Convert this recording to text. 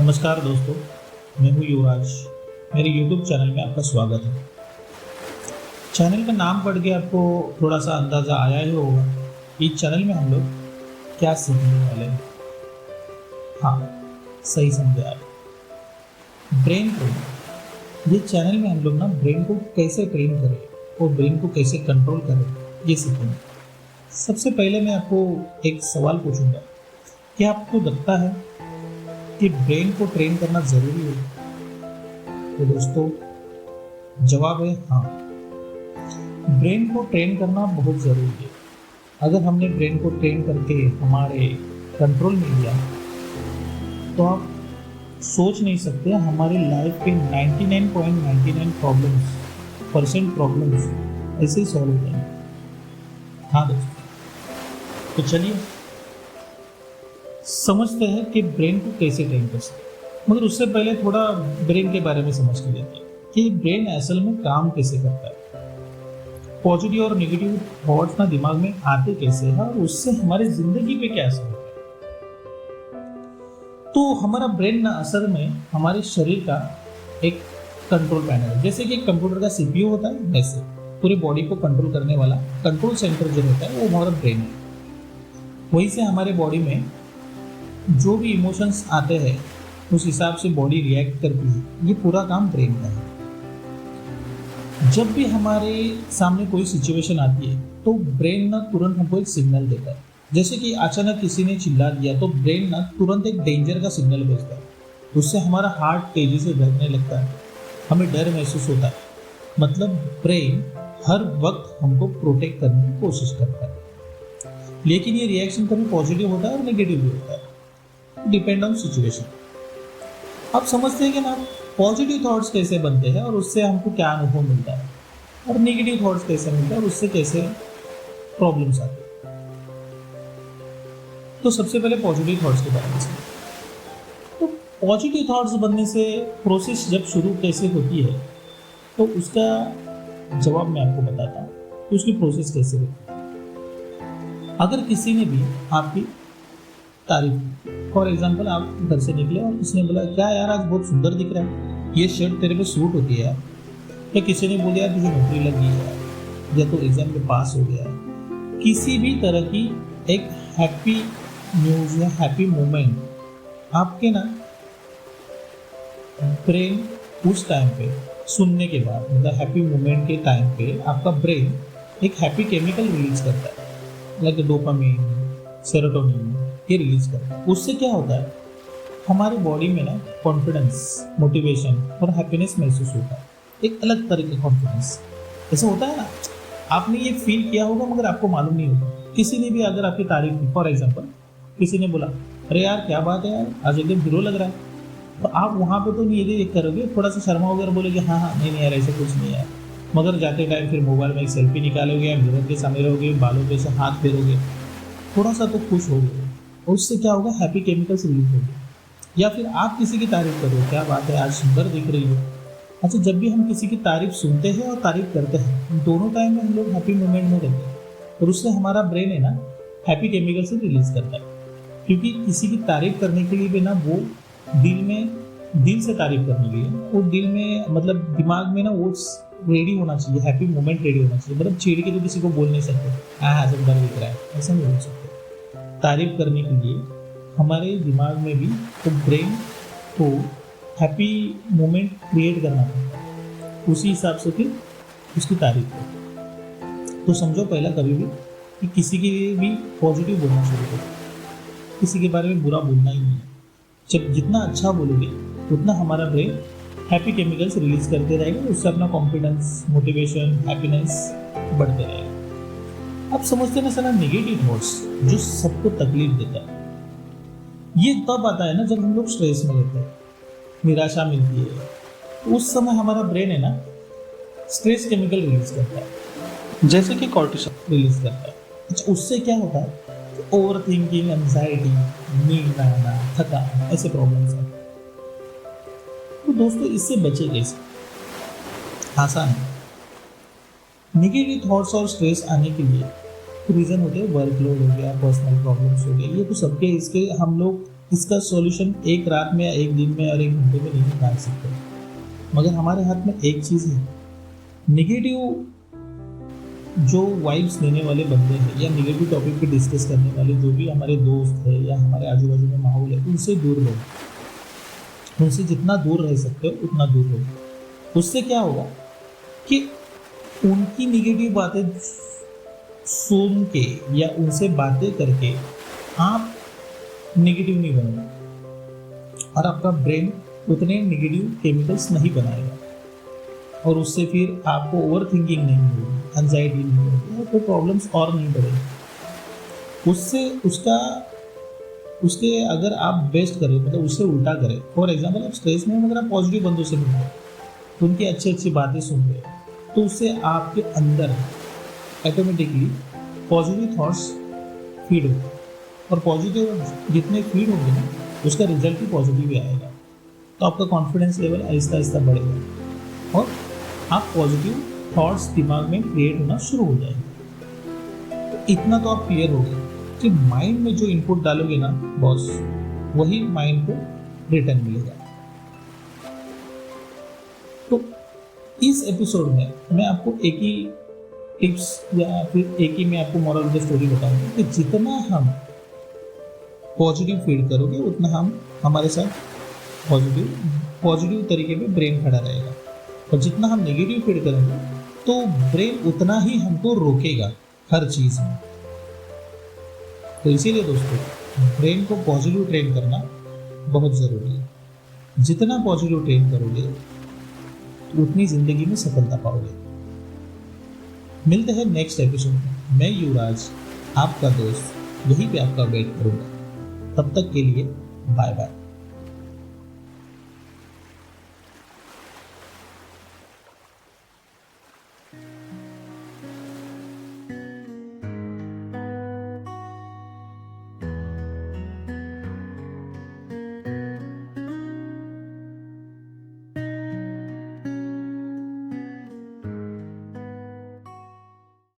नमस्कार दोस्तों, मैं हूँ युवराज। मेरे YouTube चैनल में आपका स्वागत है। चैनल का नाम पढ़ के आपको थोड़ा सा अंदाज़ा आया ही होगा इस चैनल में हम लोग क्या सीखने वाले हैं। हाँ, सही समझे आप। Brain training. ये चैनल में हम लोग ना ब्रेन को कैसे ट्रेन करें और ब्रेन को कैसे कंट्रोल करें ये सीखेंगे। सबसे पहले मैं आपको एक सवाल पूछूंगा, क्या आपको लगता है कि ब्रेन को ट्रेन करना जरूरी है? तो दोस्तों, जवाब है हाँ। ब्रेन को ट्रेन करना बहुत ज़रूरी है। अगर हमने ब्रेन को ट्रेन करके हमारे कंट्रोल में लिया तो आप सोच नहीं सकते हमारी लाइफ के 99.99% प्रॉब्लम्स ऐसे ही सॉल्व हो जाएंगे। हाँ दोस्तों, तो चलिए समझते हैं कि ब्रेन को कैसे ट्रेन कर सकते। मगर उससे पहले थोड़ा ब्रेन के बारे में समझ के लेते हैं कि ब्रेन असल में काम कैसे करता है। पॉजिटिव और नेगेटिव थॉट्स ना दिमाग में आते कैसे हैं और उससे हमारी जिंदगी पे क्या असर होता है। तो हमारा ब्रेन ना असल में हमारे शरीर का एक कंट्रोल पैनल है। जैसे कि एक कंप्यूटर का सीपीयू होता है, वैसे पूरे बॉडी को कंट्रोल करने वाला कंट्रोल सेंटर जो होता है वो हमारा ब्रेन है। वहीं से हमारे बॉडी में जो भी इमोशंस आते हैं उस हिसाब से बॉडी रिएक्ट करती है। ये पूरा काम ब्रेन का है। जब भी हमारे सामने कोई सिचुएशन आती है तो ब्रेन ना तुरंत हमको एक सिग्नल देता है। जैसे कि अचानक किसी ने चिल्ला दिया तो ब्रेन ना तुरंत एक डेंजर का सिग्नल भेजता है। उससे हमारा हार्ट तेजी से धड़कने लगता है, हमें डर महसूस होता है। मतलब ब्रेन हर वक्त हमको प्रोटेक्ट करने की कोशिश करता है। लेकिन ये रिएक्शन कभी पॉजिटिव होता है और नेगेटिव भी होता है, डिपेंड ऑन सिचुएशन। अब समझते हैं कि ना पॉजिटिव थॉट्स कैसे बनते हैं और उससे हमको क्या अनुभव मिलता है, और नेगेटिव थॉट्स कैसे मिलते हैं और उससे कैसे प्रॉब्लम्स आते हैं। तो सबसे पहले पॉजिटिव थॉट्स के बारे में समझते हैं। तो पॉजिटिव थॉट्स बनने से प्रोसेस जब शुरू कैसे होती है तो उसका जवाब मैं आपको बताता हूँ कि उसकी प्रोसेस कैसे होती है। अगर किसी ने भी आपकी तारीफ, फॉर एग्जाम्पल आप घर से निकले और किसी ने बोला क्या यार आज बहुत सुंदर दिख रहा है, ये शर्ट तेरे पे सूट होती है यार। या किसी ने बोला यार तुझे नौकरी लगी है यार, या तो एग्जाम में पास हो गया है। किसी भी तरह की एक हैप्पी न्यूज़ या हैप्पी मोमेंट आपके ना ब्रेन उस टाइम पे सुनने के बाद, मतलब हैप्पी मोमेंट के टाइम पे आपका ब्रेन एक हैप्पी केमिकल रिलीज करता है, लाइक डोपामिन, सेरोटोनिन, ये रिलीज करता है। उससे क्या होता है, हमारी बॉडी में ना कॉन्फिडेंस, मोटिवेशन और हैप्पीनेस महसूस होता है। एक अलग तरह का कॉन्फिडेंस ऐसा होता है ना, आपने ये फील किया होगा मगर आपको मालूम नहीं होगा। किसी ने भी अगर आपकी तारीफ की, फॉर एग्जांपल किसी ने बोला अरे यार क्या बात है यार, आज एकदम हीरो लग रहा है, तो आप वहाँ पे तो नहीं ये करोगे, थोड़ा सा शर्मा वगैरह बोलोगे हाँ हाँ नहीं यार ऐसा कुछ नहीं है। मगर जाते टाइम फिर मोबाइल में एक सेल्फी निकालोगे, मिरर के सामने रहोगे, बालों पे से हाथ फेरोगे, थोड़ा सा तो खुश हो गए, और उससे क्या होगा, हैप्पी केमिकल्स रिलीज होंगे। या फिर आप किसी की तारीफ करो, क्या बात है आज सुंदर दिख रही हो। अच्छा, जब भी हम किसी की तारीफ सुनते हैं और तारीफ करते हैं, दोनों टाइम में हम लोग हैप्पी मोमेंट में रहते हैं, और उससे हमारा ब्रेन है ना हैप्पी केमिकल से रिलीज करता है। क्योंकि किसी की तारीफ करने के लिए भी ना वो दिल से तारीफ करने के लिए वो दिल में, मतलब दिमाग में ना वो रेडी होना चाहिए, हैप्पी मोमेंट रेडी होना चाहिए। मतलब छेड़ के तो किसी को बोल नहीं सकते हाँ सुंदर दिख रहा है, ऐसा नहीं बोल सकते। तारीफ करने के लिए हमारे दिमाग में भी तो ब्रेन को हैप्पी मोमेंट क्रिएट करना पड़ता है, उसी हिसाब से फिर उसकी तारीफ करो। तो समझो पहला कभी भी कि किसी के लिए भी पॉजिटिव बोलना शुरू करो, किसी के बारे में बुरा बोलना ही नहीं है। जब जितना अच्छा बोलोगे उतना हमारा ब्रेन हैप्पी केमिकल्स रिलीज करते रहेगा, उससे अपना कॉन्फिडेंस, मोटिवेशन, हैप्पीनेस बढ़ते रहेगा। अब समझते हैं सर नेगेटिव थॉट्स जो सबको तकलीफ देता है, ये तब आता है ना जब हम लोग स्ट्रेस में रहते हैं, निराशा मिलती है, तो उस समय हमारा ब्रेन है ना स्ट्रेस केमिकल रिलीज करता है, जैसे कि कॉर्टिसोल रिलीज करता है। अच्छा, उससे क्या होता है, ओवर थिंकिंग, एंजाइटी, नींद आना, थकान, ऐसे प्रॉब्लम्स हैं। तो दोस्तों इससे बचे कैसे? आसान है। नेगेटिव थॉट्स और स्ट्रेस आने के लिए रीज़न होते हैं, वर्कलोड हो गया, पर्सनल प्रॉब्लम्स हो गए, ये तो सबके इसके हम लोग इसका सॉल्यूशन एक रात में या एक दिन में और एक घंटे में नहीं निकाल सकते, मगर हमारे हाथ में एक चीज़ है। निगेटिव जो वाइब्स देने वाले बंदे हैं या निगेटिव टॉपिक पे डिस्कस करने वाले जो भी हमारे दोस्त है या हमारे आजू बाजू में माहौल है, उनसे दूर रहो। उनसे जितना दूर रह सकते हो उतना दूर रहो। उससे क्या होगा कि उनकी निगेटिव बातें सुन के या उनसे बातें करके आप नेगेटिव नहीं बनोगे और आपका ब्रेन उतने नेगेटिव केमिकल्स नहीं बनाएगा और उससे फिर आपको ओवर थिंकिंग नहीं होगी, एंजाइटी नहीं होगी, तो प्रॉब्लम्स और नहीं बढ़ेगी। उसके अगर आप बेस्ट करें, मतलब उससे उल्टा करें, फॉर एग्जाम्पल आप स्ट्रेस में मगर आप पॉजिटिव बंदों से मिल रहे हो, उनकी अच्छी अच्छी बातें सुन रहे हो, तो उससे आपके अंदर ऑटोमेटिकली पॉजिटिव थॉट्स फीड होते और पॉजिटिव जितने फीड होंगे ना, उसका रिजल्ट भी पॉजिटिव ही आएगा। तो आपका कॉन्फिडेंस लेवल आहिस्ता आहिस्ता बढ़ेगा और आप पॉजिटिव थॉट्स दिमाग में क्रिएट होना शुरू हो जाएंगे। तो इतना तो आप क्लियर हो गए कि माइंड में जो इनपुट डालोगे ना बॉस, वही माइंड को रिटर्न मिलेगा। तो इस एपिसोड में मैं आपको एक ही टिप्स या फिर एक ही मैं आपको मॉरल ऑफ द स्टोरी बताऊंगा कि जितना हम पॉजिटिव फील करोगे उतना हम हमारे साथ पॉजिटिव तरीके में ब्रेन खड़ा रहेगा, और जितना हम नेगेटिव फील करेंगे तो ब्रेन उतना ही हमको रोकेगा हर चीज़ में। तो इसीलिए दोस्तों, ब्रेन को पॉजिटिव ट्रेन करना बहुत ज़रूरी है। जितना पॉजिटिव ट्रेन करोगे तो उतनी ज़िंदगी में सफलता पाओगे। मिलते हैं नेक्स्ट एपिसोड में। मैं युवराज, आपका दोस्त, यहीं पे आपका वेट करूँगा। तब तक के लिए बाय बाय।